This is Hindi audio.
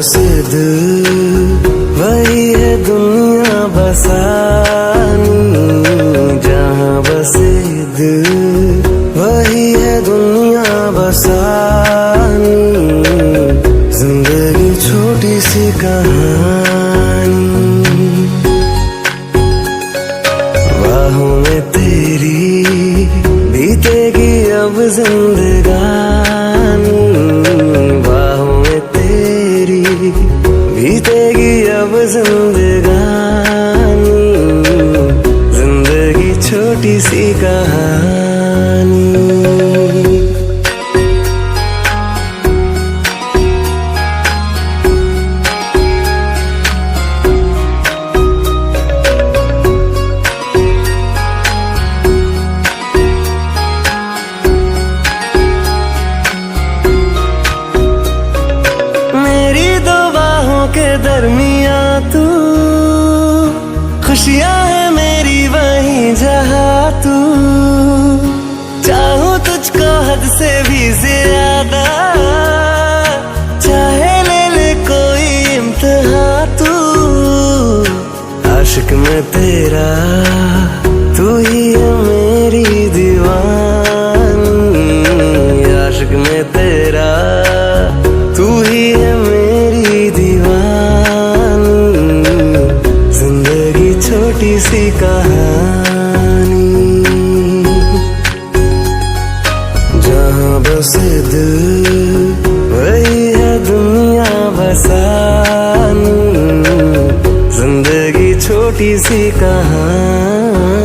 बसे दिल वही है दुनिया बसानी, जहाँ बसे दिल वही है दुनिया बसानी। जिंदगी छोटी सी कहानी, बाहों में तेरी बीतेगी अब जिंदगानी, बाहों में तेरी बीतेगी अब जिंदगानी। जिंदगी छोटी सी कहानी। के दरमिया तू, खुशियां है मेरी वहीं जहाँ तू। चाहूं तुझको हद से भी ज्यादा, चाहे ले ले कोई इम्तिहान तू। आशिक में तेरा तू ही है मेरी दीवानी, आशिक में तेरा तू ही है मेरी दीवानी। जिंदगी छोटी सी कहानी, जहाँ बसे दिल वही है दुनिया बसानी। जिंदगी छोटी सी कहानी।